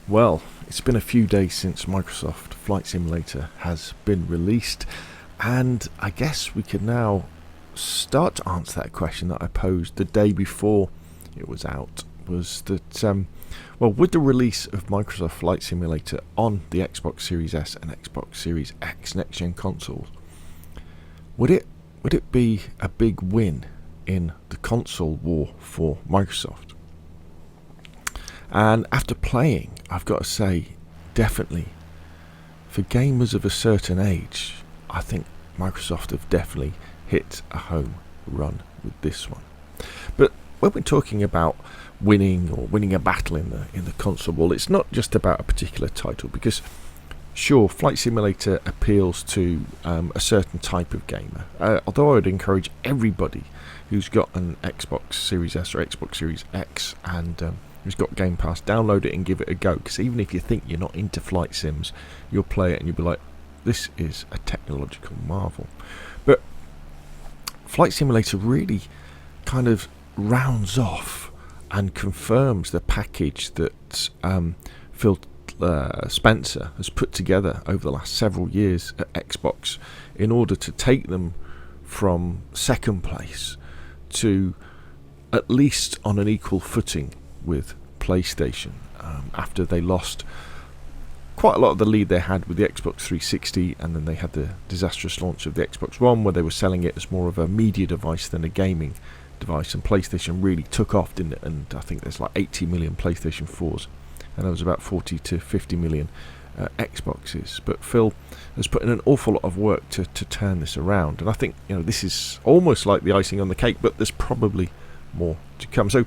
Well, it's been a few days since Microsoft Flight Simulator has been released, and I guess we could now start to answer that question that I posed the day before it was out. Was that, with the release of Microsoft Flight Simulator on the Xbox Series S and Xbox Series X next-gen consoles, would it be a big win in the console war for Microsoft? And after playing, I've got to say, definitely, for gamers of a certain age, I think Microsoft have definitely hit a home run with this one. But when we're talking about winning a battle in the console war, it's not just about a particular title, because sure, Flight Simulator appeals to a certain type of gamer. Although I would encourage everybody who's got an Xbox Series S or Xbox Series X and who's got Game Pass, download it and give it a go, because even if you think you're not into flight sims, you'll play it and you'll be like, this is a technological marvel. But Flight Simulator really kind of rounds off and confirms the package that Phil Spencer has put together over the last several years at Xbox in order to take them from second place to at least on an equal footing with PlayStation, after they lost quite a lot of the lead they had with the Xbox 360, and then they had the disastrous launch of the Xbox One, where they were selling it as more of a media device than a gaming device, and PlayStation really took off, didn't it? And I think there's like 80 million PlayStation 4s, and there was about 40 to 50 million Xboxes. But Phil has put in an awful lot of work to turn this around, and I think this is almost like the icing on the cake, but there's probably more to come. So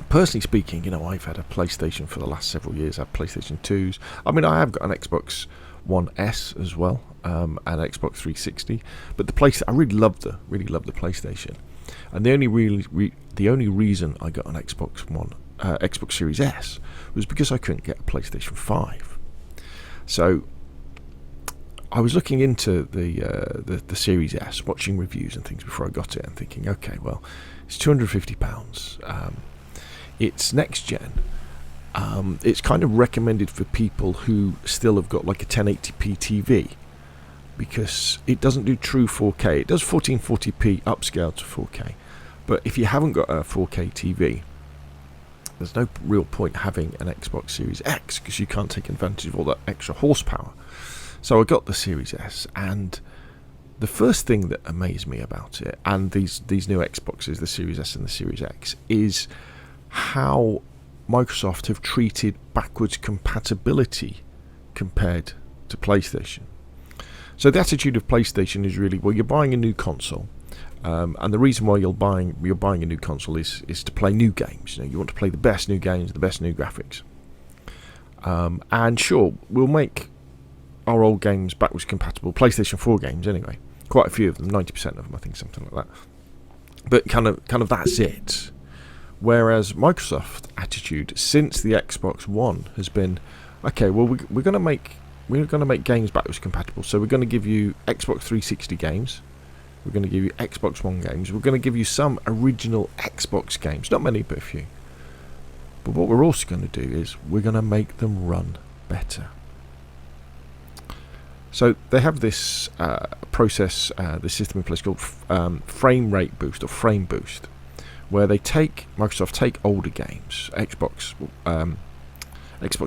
personally speaking, I've had a PlayStation for the last several years. I have PlayStation 2s. I mean, I have got an Xbox One S as well, and Xbox 360. But I really love the PlayStation. And the only reason I got an Xbox Series S was because I couldn't get a PlayStation 5. So I was looking into the Series S, watching reviews and things before I got it, and thinking, okay, well, it's £250. It's next gen. It's kind of recommended for people who still have got like a 1080p TV, because it doesn't do true 4K. It does 1440p upscale to 4K, but if you haven't got a 4K TV, there's no real point having an Xbox Series X, because you can't take advantage of all that extra horsepower. So I got the Series S, and the first thing that amazed me about it, and these new Xboxes, the Series S and the Series X, is how Microsoft have treated backwards compatibility compared to PlayStation. So the attitude of PlayStation is really, well, you're buying a new console, and the reason why you're buying a new console is to play new games. You want to play the best new games, the best new graphics. And sure, we'll make our old games backwards compatible, PlayStation 4 games anyway. Quite a few of them, 90% of them, I think, something like that. But kind of that's it. Whereas Microsoft attitude since the Xbox One has been, okay, well, we're going to make games backwards compatible. So we're going to give you Xbox 360 games, we're going to give you Xbox One games, we're going to give you some original Xbox games, not many but a few. But what we're also going to do is we're going to make them run better. So they have this process, the system in place called frame rate boost or frame boost, where Microsoft take older games, Xbox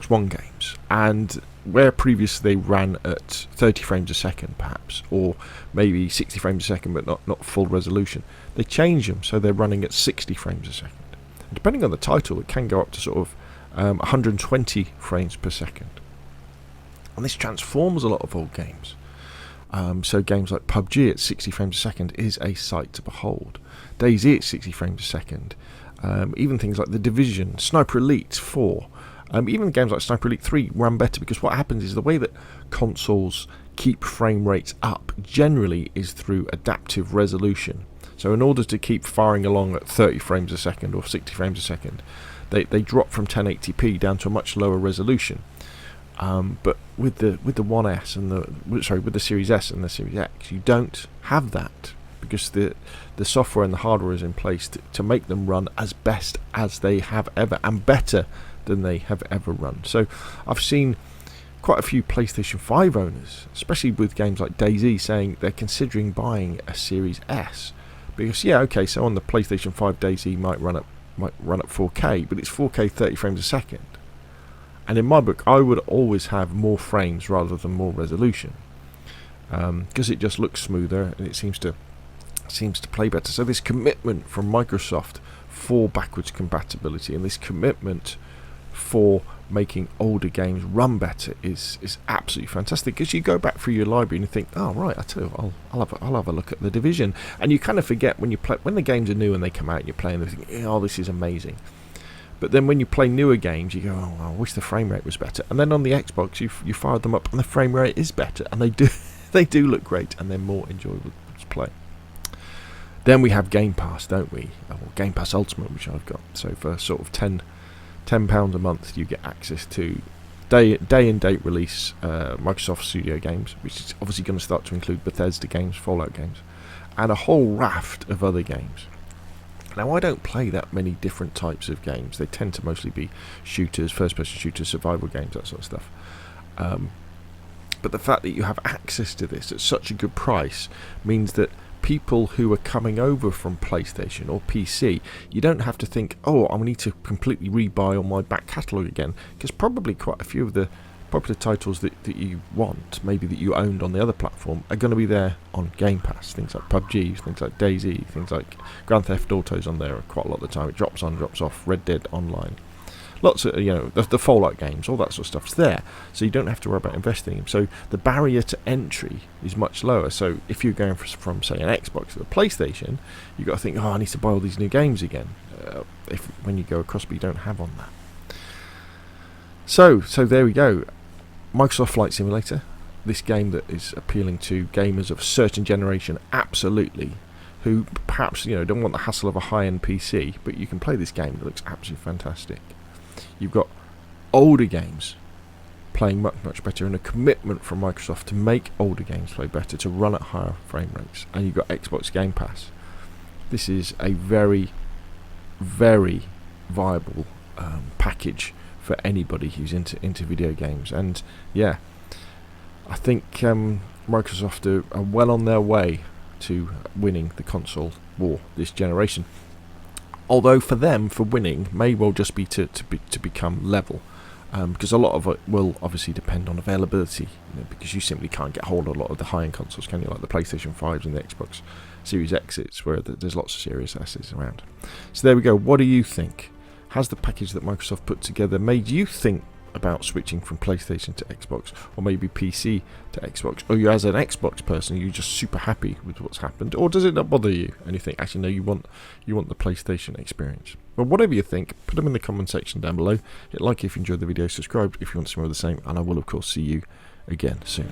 One games, and where previously they ran at 30 frames a second perhaps, or maybe 60 frames a second but not full resolution, they change them so they're running at 60 frames a second. And depending on the title, it can go up to sort of 120 frames per second. And this transforms a lot of old games. So games like PUBG at 60 frames a second is a sight to behold. DayZ at 60 frames a second. Even things like The Division, Sniper Elite 4, even games like Sniper Elite 3 run better, because what happens is the way that consoles keep frame rates up generally is through adaptive resolution. So in order to keep firing along at 30 frames a second or 60 frames a second, they drop from 1080p down to a much lower resolution. But with the One S and with the Series S and the Series X, you don't have that, because the software and the hardware is in place to make them run as best as they have ever, and better than they have ever run. So I've seen quite a few PlayStation 5 owners, especially with games like DayZ, saying they're considering buying a Series S. Because, yeah, okay, so on the PlayStation 5, DayZ might run at 4K, but it's 4K 30 frames a second. And in my book, I would always have more frames rather than more resolution, because it just looks smoother and it seems to play better. So this commitment from Microsoft for backwards compatibility and this commitment for making older games run better is absolutely fantastic. Because you go back through your library and you think, oh right, I tell you, I'll have a look at The Division, and you kind of forget when the games are new and they come out and you play and you think, oh, this is amazing. But then when you play newer games, you go, oh, I wish the frame rate was better. And then on the Xbox, you fire them up and the frame rate is better, and they do look great, and they're more enjoyable to play. Then we have Game Pass, don't we? Or Game Pass Ultimate, which I've got. So for sort of £10 a month, you get access to day and date release Microsoft Studio games, which is obviously going to start to include Bethesda games, Fallout games, and a whole raft of other games. Now, I don't play that many different types of games. They tend to mostly be shooters, first-person shooters, survival games, that sort of stuff. But the fact that you have access to this at such a good price means that people who are coming over from PlayStation or PC, you don't have to think, oh, I need to completely rebuy all my back catalogue again, because probably quite a few of the popular titles that you want, maybe that you owned on the other platform, are going to be there on Game Pass. Things like PUBG, things like DayZ, things like Grand Theft Auto's on there quite a lot of the time. It drops on, drops off. Red Dead Online, lots of the Fallout games, all that sort of stuff's there, so you don't have to worry about investing in them. So the barrier to entry is much lower. So if you're going from say an Xbox to a PlayStation, you've got to think, oh, I need to buy all these new games again. When you go across, but you don't have on that. So there we go. Microsoft Flight Simulator, this game that is appealing to gamers of a certain generation, absolutely, who perhaps don't want the hassle of a high-end PC, but you can play this game that looks absolutely fantastic. You've got older games playing much, much better, and a commitment from Microsoft to make older games play better, to run at higher frame rates, and you've got Xbox Game Pass. This is a very, very viable package for anybody who's into video games. And yeah, I think Microsoft are well on their way to winning the console war this generation. Although for them, for winning, may well just be to become level, because a lot of it will obviously depend on availability, because you simply can't get hold of a lot of the high-end consoles, can you? Like the PlayStation 5s and the Xbox Series X's, where there's lots of Series S's around. So there we go. What do you think? Has the package that Microsoft put together made you think about switching from PlayStation to Xbox, or maybe PC to Xbox? Or you, as an Xbox person, you're just super happy with what's happened? Or does it not bother you and you think, actually no, you want the PlayStation experience? Well, whatever you think, put them in the comment section down below. Hit like if you enjoyed the video, subscribe if you want some more of the same, and I will of course see you again soon.